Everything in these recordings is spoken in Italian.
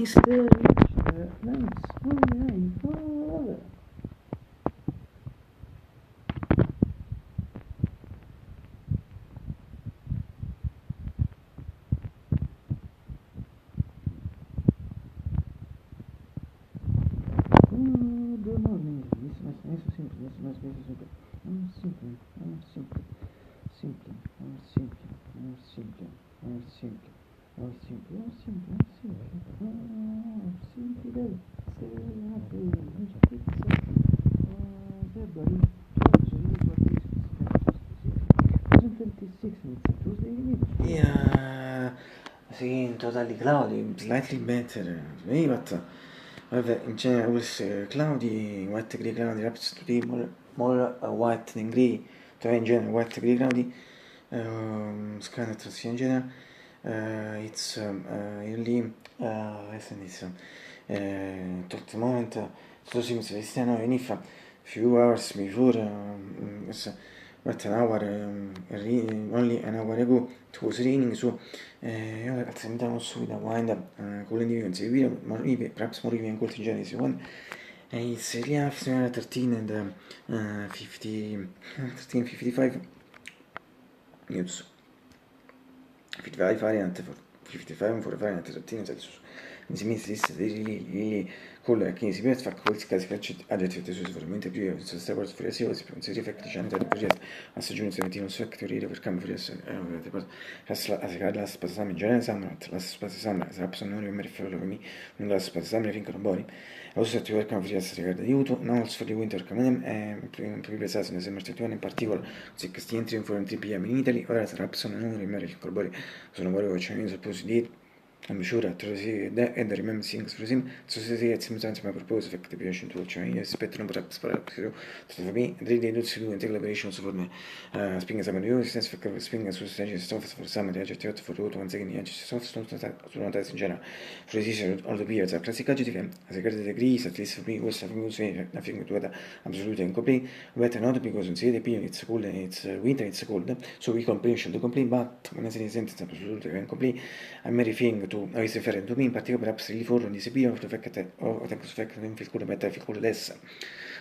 Mr. Nice. Oh, yeah. Oh, good morning. Nice, simple. Yeah, sì, in totally cloudy, slightly better. But vabbè, in genere was cloudy, white grey cloudy, perhaps today more white than grey. Cioè in genere white grey cloudy, sky attrazione in genere. It's early, listen this. At the moment, so seems to be in if a few hours before, what an hour, only an hour ago, it was raining, so at the same time also with a wind up, cooling even severe, perhaps more even cold in January, so one. It's really after 13 and 13:55. Oops. 55 variant for 55 for variant 13 Celsius. Insieme really cool che si vede fa qualsiasi caso faccio addirittura sicuramente più se sta cosa fuori si si riflette gente per questo a stagione se metti so che per cambio fuori se la spazza in genere sembra la spazza sembra se non mi riferisco a me non la spazza sembra finché non buoni also ti work fuori se riguarda aiuto non for the winter come prima pensare se ne sembra in particolare se che sti entri in fuori 3 pm in Italy ora sarà non mi riferisco a sono vari occasionali supposi di I'm sure that and I remember things for him. So it's sometimes my purpose of activation to China. Spectrum perhaps for me, the day to do integration for me. Speaking as a new sense for speaking as a stuff for some adjective for root one second edge soft not as in general. For this all the periods are classic adjective as a great degrees, at least for me, was nothing to other absolutely incomplete. Better not because in the period it's cold and it's winter, it's cold. So we comprehension to complete, but when I say sentence absolutely incomplete, I'm referring to is referring to me in particular perhaps really for on this period of the fact that thanks to fact that in feel better feel less.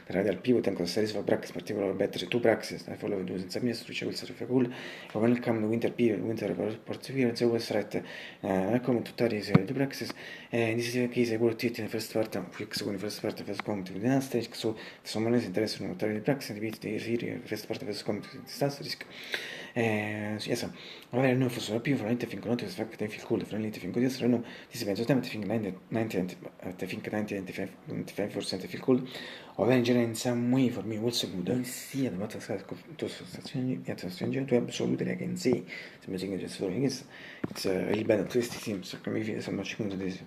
Per dal pivot and consideres for practice particular better two practices I follow those in semester which will serve cool when it come the winter period winter perseverance was right come to tari the practices and this is the case I worked it in the first part fix on the first part of the come to the next stage so someone is interested in tari practice the bit the first part of the come to the distance risk yes magari noi fossero più veramente finché non ti fa che feel cool veramente finché di essere no ti si pensa tempo finché 95% feel cool or in general in some way for me also good instead what to stazione e stazione to absolutely I can say se mi dicono just for it's il bene questi teams come vi sono 5 di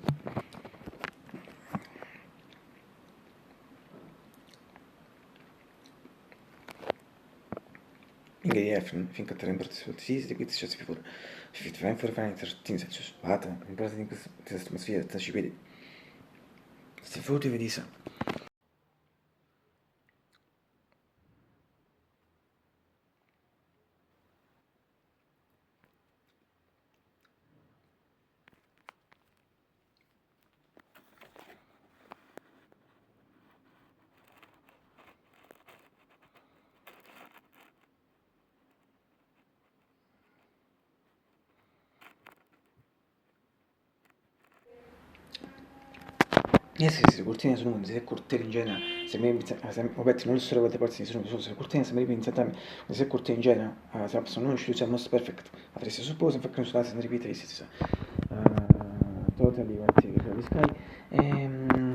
ingrediënten vind ik het erin precies de beetje zoals voor 55 voor 13 Celsius water in plaats van de atmosfera dat je weet se foto vedi sa sì, le cortine sono unite, se cortine in genere, se mi vabbè, non solo quelle parti sono solo le cortine, se mi pensate, se cortine in genere, se sono non uscite, most perfect, avresti supposto, infatti non sono state ripetere, sì, totally what the sky,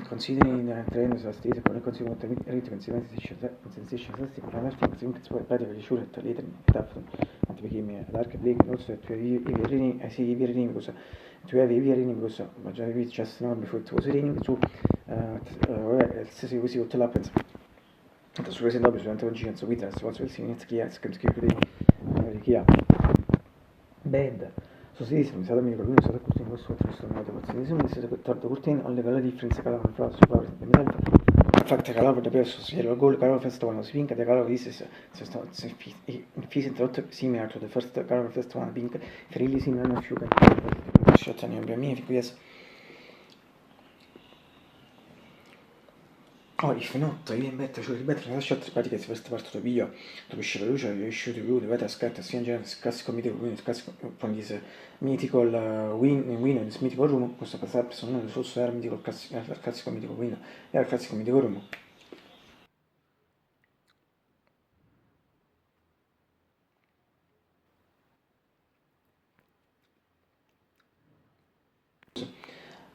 considering the train sulla stessa, con il consiglio rete conseguenze stessi, per la nostra conseguenza poi pratically sure that later enough, and became a dark black, also to I see raining because to have heavy raining because majority just now before it was raining, so stessi così tutto l'happens. Sulle se dopo durante oggi canzo guida sto faccio il sinizio chi ha bad so si dice mi sa da mi ricordo so da cortino questo modo pozionissimo mi sa da cortino alle cala differenza cala con fra su power di metal fatta cala per peso si era il gol cala festa quando si vinca da cala dice se sta se fisi introdotto similar to the first cala festa one pink frilli similar a few shot on your me yes Oh, if not, even better, should be better, lascia altre pratiche, first part of the video, dove uscì la luce, riesce to view, dove scatta, sia in generale, classico mythical win, classico, from this mythical win in this mythical room, questo passaggio sono il suo era mythical classico mythical win, era il classico mythical room.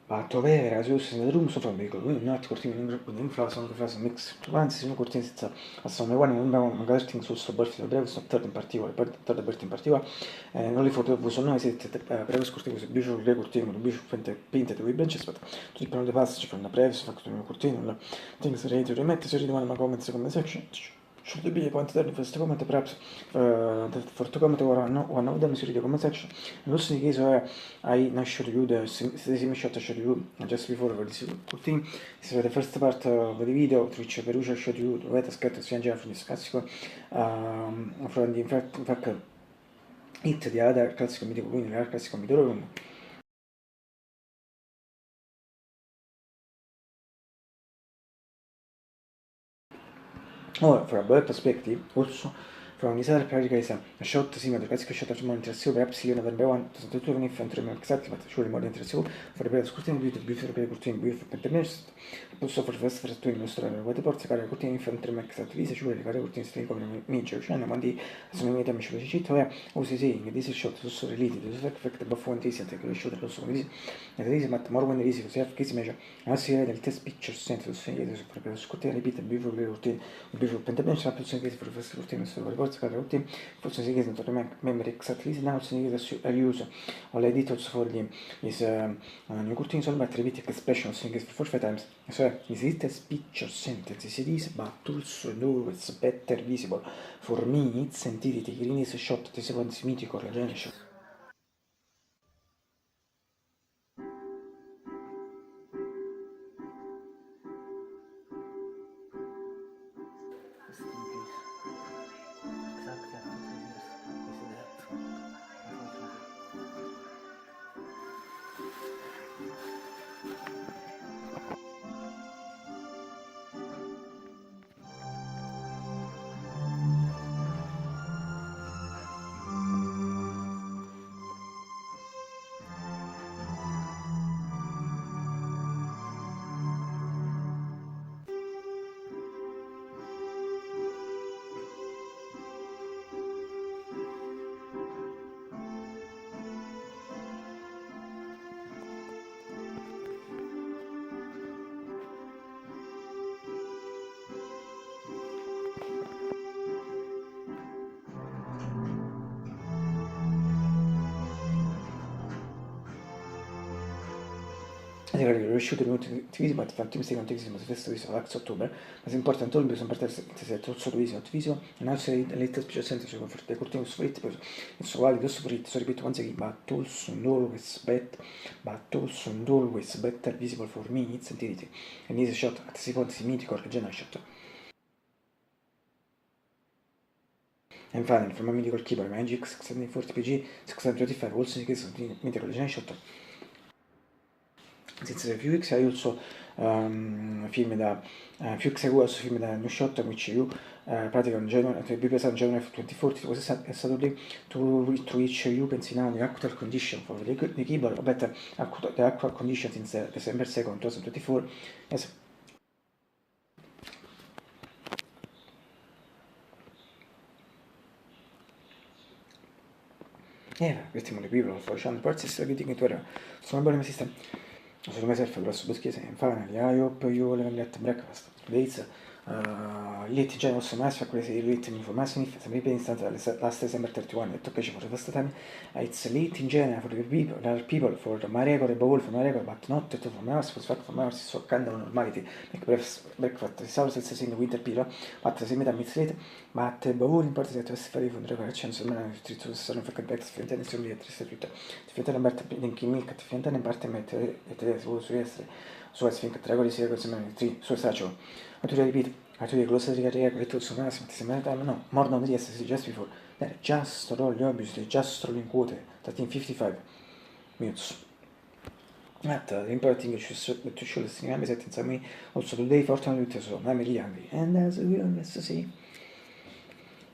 Fatto avere la soluzione del room sopra un veicolo, quindi un attimo cortino quindi in frase, anche frase mix, anzi sono cortini senza assomma one non abbiamo magari sul suo da breve, sto third in particolare, third birth in particolare, non li foto voi sono siete breve scortino se bicio le cortine, un bicio painted with benches, but tutti i piani di passage from the previous factor in cortino, things ready to remette, se rimane ma comments comment section. Should be a quantità di first comment, perhaps for to comment one of them is read the comment section. In questo caso è I not show you the same shot I showed you just before for this routine. This is the first part of the video to which Perugia showed you the way to scatter Sianja from this classical from the in fact it the other classical mythical quindi the classical mythical room. Or for a broad perspective also from this other practical is a shot similar to the classical shot of more interessive, perhaps you never know one to the two if and exactly but surely more interessive for the better scrutiny with the beautiful better curtain with containers also for the first to illustrare what the ports care curtain if and exactly this surely the curtain string come major channel ma di sono mi temi ci cito è usi saying this shot so related to the effect above one this and the shot also this and this but more when this is have case measure as here the test picture sense to say this for the scrutiny repeat and beautiful curtain beautiful pentabench application case for the first routine so the ports care routine forse si chiede non remember exactly now so I use all editors for the is new curtain solve but repeat expression so for 5 times so is it as picture sentence it is but also always better visible for me it's entity in this shot the sequence mythical generation. Particularly riuscito in TV, but fantastic anticipo se festo visto l'Ax ottobre, ma se important all bisogna partire se trozzo diviso ottiviso, and also the latest special center so for the continuous frit, il suo valido so frit, so repeat once again, but also and always better visible for me, its entity, and this shot at seconds mythical regional shot. And finally, from a mythical keyboard, Magic 640 PG 625 also in case of the mythical regional shot. Since a few weeks I also film da few weeks ago also film da New Shot which you pratically on January to be present on January 2040 it was a Saturday to which you can see now the actual condition for the keyboard but the actual condition since December 2nd 2024 yes. Yeah, questi molecular people facendo parts is getting into a sono buone system. So myself grosso Boschese and finally I hope you will get breakfast. Dates late già also nice for crazy late information if some people instant last December 31 it took for the first time it's late in general for the people for my record above for my record but not to for us for fact for us so kind of normality make breakfast is also in the winter period but the same time it's late but above in parte that was very from the record chance so many streets to sono fucking back to the insieme di triste tutto ti fate la parte in chimica ti fate in parte mettere e su essere su essere che regoli sia così meno su sacio ma tu ripeto I told you closer to get here, little so nice, no, more than yes, just before. That just roll, obviously, just rolling quarter, 1355 minutes. the important thing is to show listening. I'm setting some also today fortunately so I'm really angry. And as we don't miss to see.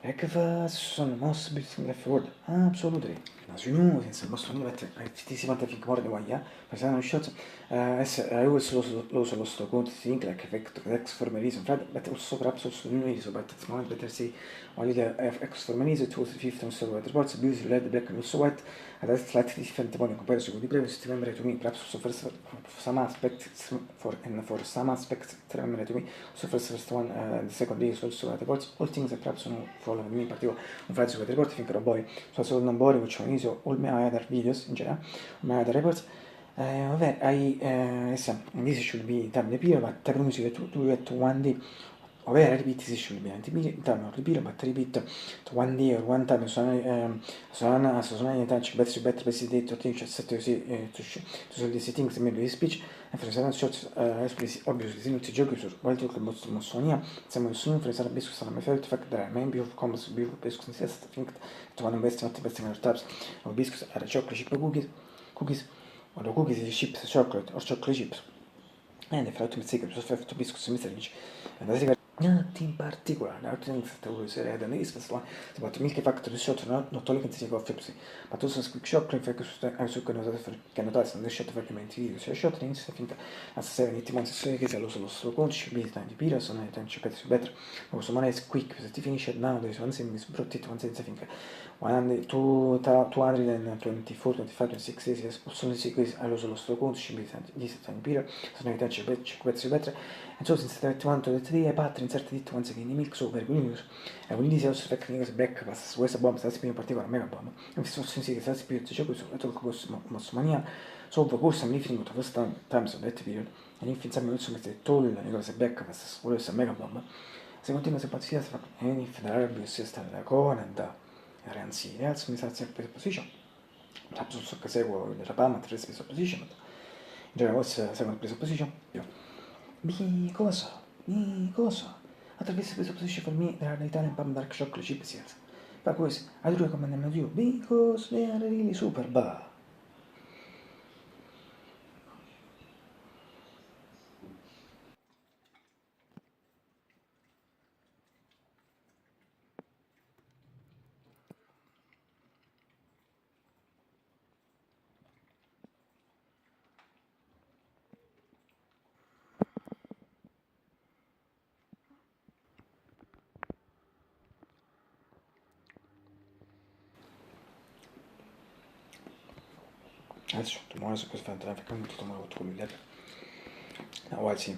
Ecco fa sono most beautiful left forward. Absolutely. As you know, since most of the FTC want to think more than one, yeah. But I'm sure I always lost the going to think like effect X for a reason, but also perhaps also new reason, but it's more better say only the X for many, it was the fifth and so what reports beauty red, black and also white, and that's slightly different one in comparison with the previous memory to me, perhaps also first for some aspects for some aspects memory to me, so first one the second is also reports, all things that perhaps don't follow me in particular on Fridays with report, I think are boy, so non boring which one is all my other videos in general, my other reports. Vabbè, this should be time the period, but technology to it one day. Vabbè, repeat this should be time not repeat, but repeat to one day or one time. Sono touch better presidente to set to solve these things maybe speech and for some short obviously non si giochi su qualche che mostro mosonia siamo in sun for some business some effect fact that maybe of comes be business test think to one invest not best in tabs of business are chocolate chip cookies or cookies is chips chocolate or chocolate chips and the fruit secret so to business message and not in particular, now things that was read and is one about milk factory shot not only can see coffee, but also quick shot cream focus su che notare nel shot frammenti video se shot things I think as 70 months so che lo so conci be time di pira sono time to get better also money is quick because if finish it now there is one thing is brought it one thing I think 224 25 26 years sono sicuri allo sto conci be time di pira sono time to get better and so since that one to the 3 pattern insert it once again in mix over news and quindi si also effect back pass questa bomb sta in particolare mega bomb e si sono che sta più c'è questo e tutto questo mania so per questo mi finito to first time so that period e infine siamo also mette toll le cose back pass questa mega bomb se continua se pazzia sta e in finale si sta la con da ranzi e alzo mi sta sempre position appunto so che seguo il rapama tre spesso position già cosa seguo preso position because attraverso questo position for me there are Italian pump dark chocolate chip seals. But questo, I do recommend them to you because they are really super bad. Adesso, tomorrow is supposed to have traffic, I'm going to tomorrow to Lille. Now, I'll see.